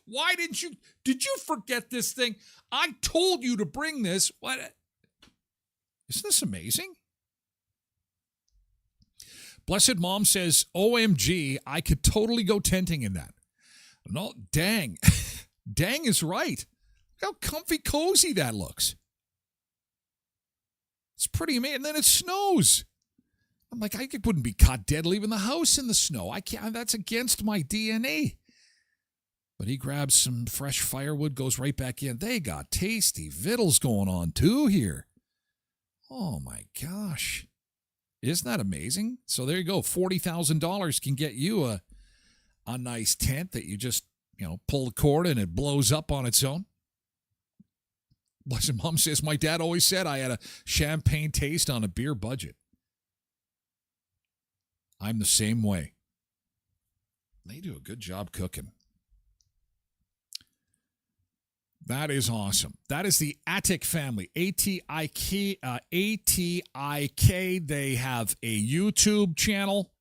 Why did you forget this thing? I told you to bring this. What? Isn't this amazing? Blessed Mom says, OMG, I could totally go tenting in that. No, dang. Dang is right. Look how comfy cozy that looks. It's pretty amazing. And then it snows. I'm like, I wouldn't be caught dead leaving the house in the snow. I can't. That's against my DNA. But he grabs some fresh firewood, goes right back in. They got tasty vittles going on too here. Oh my gosh. Isn't that amazing? So there you go. $40,000 can get you a nice tent that you just, pull the cord and it blows up on its own. Blessed Mom says, my dad always said I had a champagne taste on a beer budget. I'm the same way. They do a good job cooking. That is awesome. That is the Attic family, A-T-I-K. They have a YouTube channel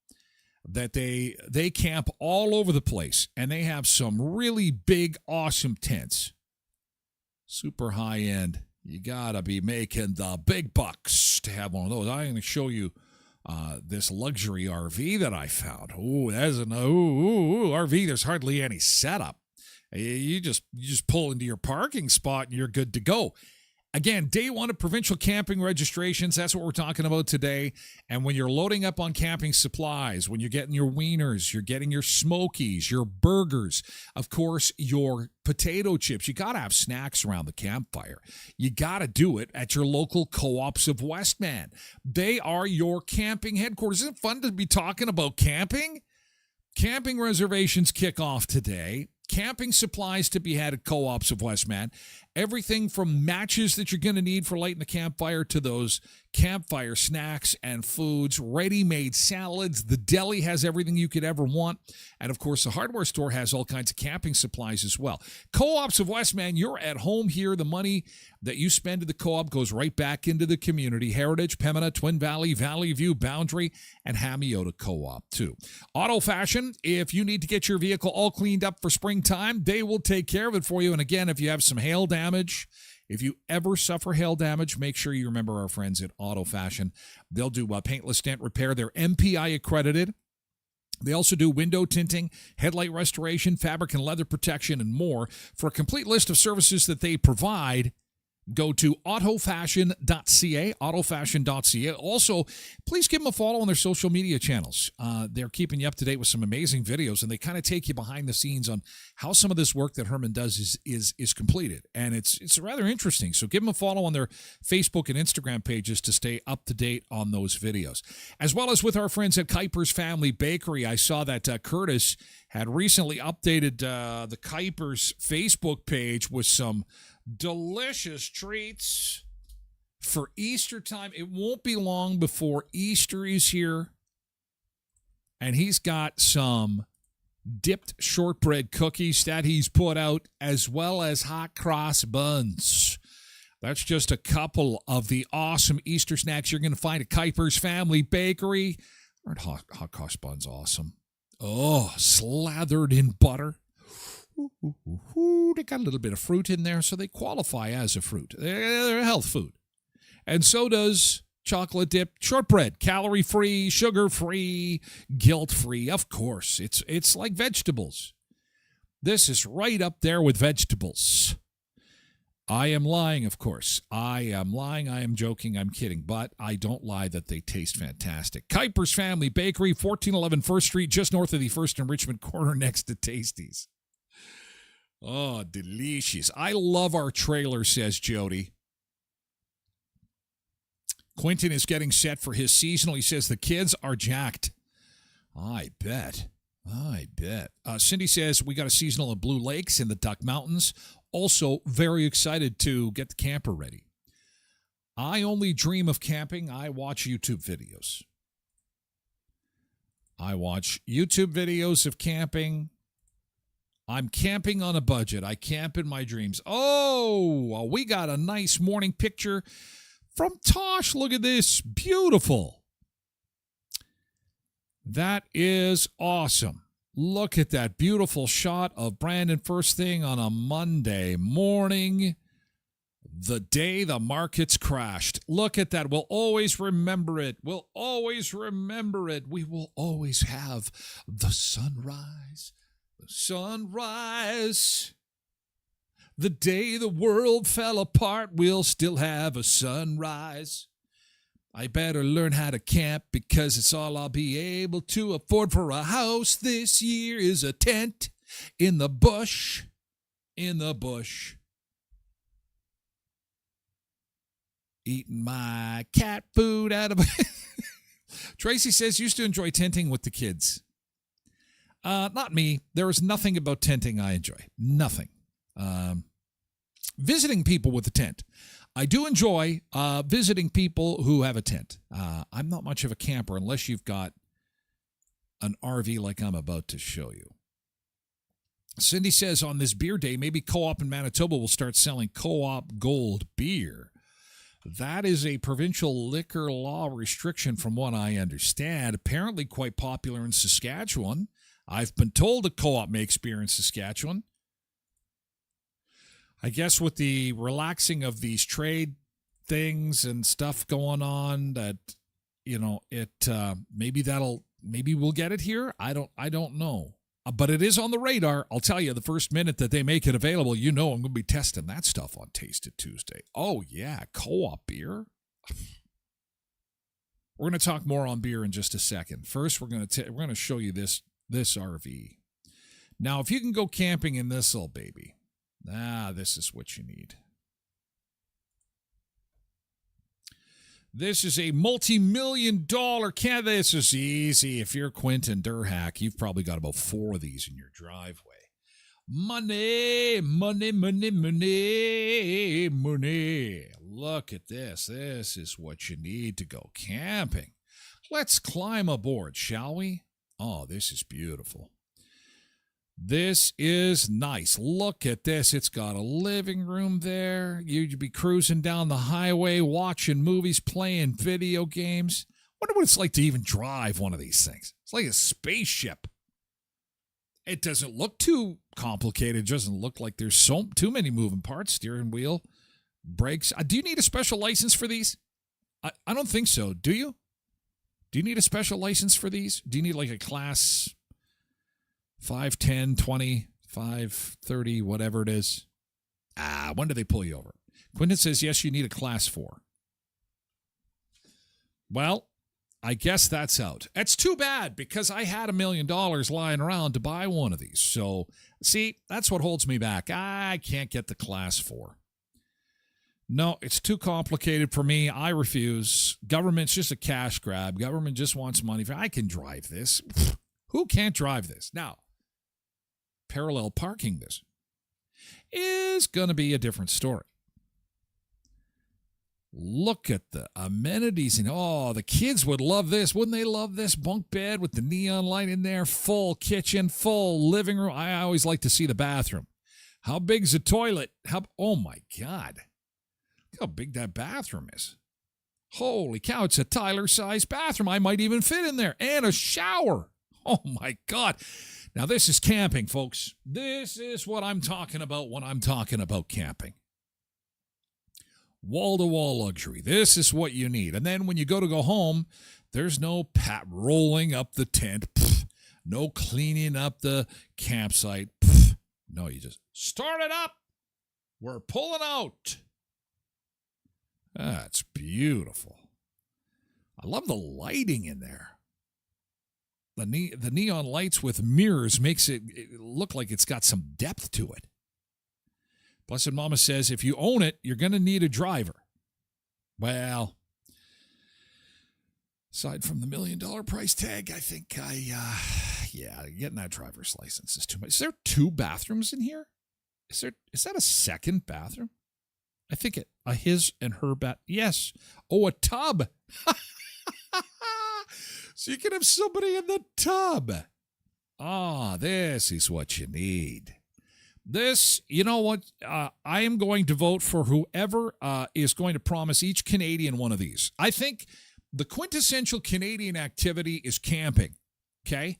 that they camp all over the place, and they have some really big, awesome tents. Super high end. You got to be making the big bucks to have one of those. I'm going to show you this luxury RV that I found. Ooh, that's an RV. There's hardly any setup. You just pull into your parking spot and you're good to go. Again, day one of provincial camping registrations. That's what we're talking about today. And when you're loading up on camping supplies, when you're getting your wieners, you're getting your smokies, your burgers, of course, your potato chips, you got to have snacks around the campfire. You got to do it at your local co-ops of Westman. They are your camping headquarters. Isn't it fun to be talking about camping? Camping reservations kick off today. Camping supplies to be had at Co-ops of Westman. Everything from matches that you're going to need for lighting the campfire to those campfire snacks and foods, ready-made salads. The deli has everything you could ever want. And, of course, the hardware store has all kinds of camping supplies as well. Co-ops of Westman, you're at home here. The money that you spend at the co-op goes right back into the community. Heritage, Pembina, Twin Valley, Valley View, Boundary, and Hamiota Co-op, too. Auto Fashion, if you need to get your vehicle all cleaned up for springtime, they will take care of it for you. And, again, if you have some hail damage, if you ever suffer hail damage, make sure you remember our friends at Auto Fashion. They'll do paintless dent repair. They're MPI accredited. They also do window tinting, headlight restoration, fabric and leather protection, and more. For a complete list of services that they provide, go to autofashion.ca, autofashion.ca. Also, please give them a follow on their social media channels. They're keeping you up to date with some amazing videos, and they kind of take you behind the scenes on how some of this work that Herman does is completed. And it's rather interesting. So give them a follow on their Facebook and Instagram pages to stay up to date on those videos. As well as with our friends at Kuiper's Family Bakery. I saw that Curtis had recently updated the Kuiper's Facebook page with some delicious treats for Easter time. It won't be long before Easter is here. And he's got some dipped shortbread cookies that he's put out, as well as hot cross buns. That's just a couple of the awesome Easter snacks you're going to find at Kuiper's Family Bakery. Aren't hot cross buns awesome? Oh, slathered in butter. They got a little bit of fruit in there, so they qualify as a fruit. They're a health food. And so does chocolate dipped shortbread. Calorie-free, sugar-free, guilt-free. Of course, it's like vegetables. This is right up there with vegetables. I am lying, of course. I am lying. I am joking. I'm kidding. But I don't lie that they taste fantastic. Kuiper's Family Bakery, 1411 First Street, just north of the First and Richmond corner next to Tasties. Oh, delicious. I love our trailer, says Jody. Quentin is getting set for his seasonal. He says the kids are jacked. I bet. Cindy says we got a seasonal at Blue Lakes in the Duck Mountains. Also, very excited to get the camper ready. I only dream of camping. I watch YouTube videos. Of camping. I'm camping on a budget. I camp in my dreams. Oh, we got a nice morning picture from Tosh. Look at this. Beautiful. That is awesome. Look at that beautiful shot of Brandon first thing on a Monday morning, the day the markets crashed. Look at that. We'll always remember it. We will always have the sunrise. The day the world fell apart, we'll still have a sunrise. I better learn how to camp because it's all I'll be able to afford for a house this year is a tent in the bush. Eating my cat food out of Tracy says used to enjoy tenting with the kids. Not me. There is nothing about tenting I enjoy. Nothing. Visiting people with a tent. I do enjoy visiting people who have a tent. I'm not much of a camper unless you've got an RV like I'm about to show you. Cindy says on this beer day, maybe Co-op in Manitoba will start selling Co-op Gold beer. That is a provincial liquor law restriction from what I understand. Apparently quite popular in Saskatchewan. I've been told that Co-op makes beer in Saskatchewan. I guess with the relaxing of these trade things and stuff going on, that maybe we'll get it here. I don't know, but it is on the radar. I'll tell you, the first minute that they make it available, I'm going to be testing that stuff on Tasted Tuesday. Oh yeah, Co-op beer. We're going to talk more on beer in just a second. First, we're going to show you this RV. Now, if you can go camping in this little baby. This is what you need. This is a multi-million-dollar camp. This is easy. If you're Quentin Durhack, you've probably got about 4 of these in your driveway. Money. Look at this. This is what you need to go camping. Let's climb aboard, shall we? Oh, this is beautiful. This is nice. Look at this. It's got a living room there. You'd be cruising down the highway, watching movies, playing video games. Wonder what it's like to even drive one of these things. It's like a spaceship. It doesn't look too complicated. It doesn't look like there's too many moving parts. Steering wheel, brakes. Do you need a special license for these? I don't think so. Do you? Do you need a special license for these? Do you need like a class 5, 10, 20, 5, 30, whatever it is? When do they pull you over? Quinton says, yes, you need a class 4. Well, I guess that's out. That's too bad because I had $1 million lying around to buy one of these. So, see, that's what holds me back. I can't get the class 4. No, it's too complicated for me. I refuse. Government's just a cash grab. Government just wants money. I can drive this. Who can't drive this? Now, parallel parking this is going to be a different story. Look at the amenities. And the kids would love this. Wouldn't they love this bunk bed with the neon light in there? Full kitchen, full living room. I always like to see the bathroom. How big's the toilet? Oh, my God. Look how big that bathroom is. Holy cow, it's a Tyler-sized bathroom. I might even fit in there. And a shower. Oh, my God. Now, this is camping, folks. This is what I'm talking about when I'm talking about camping. Wall-to-wall luxury. This is what you need. And then when you go home, there's no rolling up the tent. No cleaning up the campsite. No, you just start it up. We're pulling out. That's beautiful. I love the lighting in there. The neon lights with mirrors makes it look like it's got some depth to it. Blessed Mama says, if you own it, you're going to need a driver. Well, aside from the $1 million price tag, I think getting that driver's license is too much. Is there 2 bathrooms in here? Is that a second bathroom? I think a his and her bath. Yes. Oh, a tub. So you can have somebody in the tub. This is what you need. This, you know what? I am going to vote for whoever is going to promise each Canadian one of these. I think the quintessential Canadian activity is camping, okay?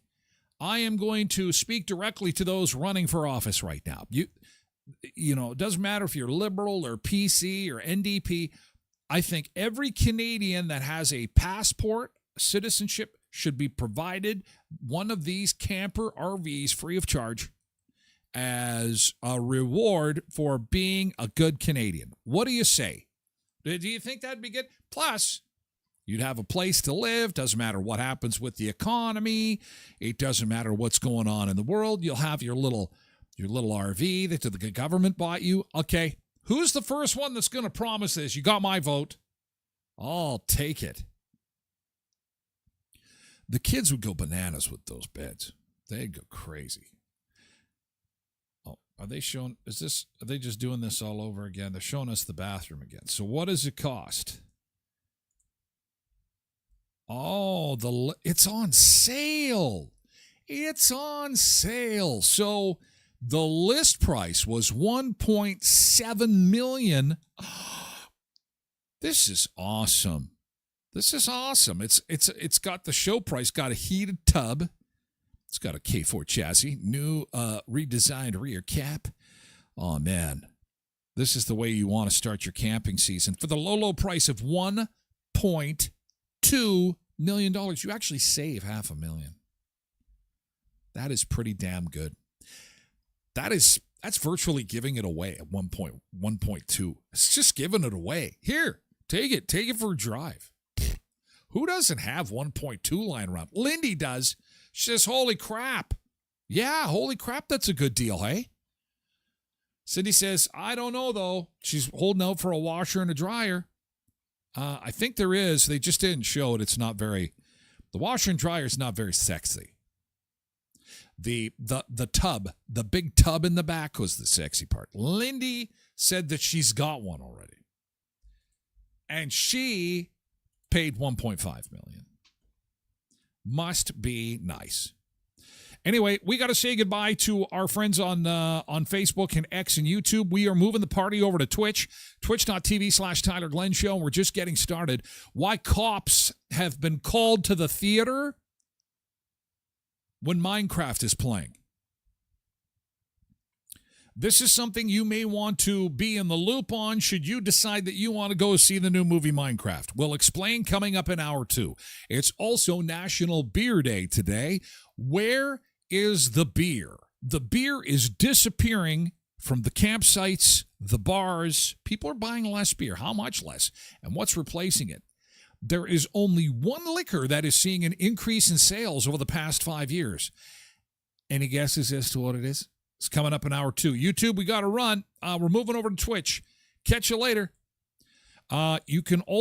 I am going to speak directly to those running for office right now. You know, it doesn't matter if you're Liberal or PC or NDP. I think every Canadian that has a passport, citizenship, should be provided one of these camper RVs free of charge as a reward for being a good Canadian. What do you say? Do you think that'd be good? Plus, you'd have a place to live. Doesn't matter what happens with the economy. It doesn't matter what's going on in the world. You'll have your little RV that the government bought you. Okay, who's the first one that's going to promise this? You got my vote. I'll take it. The kids would go bananas with those beds. They'd go crazy. Oh, are they just doing this all over again? They're showing us the bathroom again. So what does it cost? Oh, it's on sale. It's on sale. So the list price was $1.7 million. This is awesome. This is awesome. It's got the show price, got a heated tub. It's got a K4 chassis, new redesigned rear cap. Oh, man. This is the way you want to start your camping season. For the low price of $1.2 million, you actually save $500,000. That is pretty damn good. That's virtually giving it away at 1.2. It's just giving it away. Here, take it for a drive. Who doesn't have 1.2 lying around? Lindy does. She says, holy crap. Yeah, holy crap, that's a good deal, hey? Cindy says, I don't know, though. She's holding out for a washer and a dryer. I think there is. They just didn't show it. It's not very... The washer and dryer is not very sexy. The tub, the big tub in the back was the sexy part. Lindy said that she's got one already. And she paid $1.5 million. Must be nice. Anyway, we got to say goodbye to our friends on Facebook and X and YouTube. We are moving the party over to Twitch, twitch.tv/Tyler Glen Show. We're just getting started. Why cops have been called to the theater when Minecraft is playing. This is something you may want to be in the loop on should you decide that you want to go see the new movie Minecraft. We'll explain coming up in hour 2. It's also National Beer Day today. Where is the beer? The beer is disappearing from the campsites, the bars. People are buying less beer. How much less? And what's replacing it? There is only one liquor that is seeing an increase in sales over the past 5 years. Any guesses as to what it is? It's coming up in hour 2. YouTube, we got to run. We're moving over to Twitch. Catch you later. You can also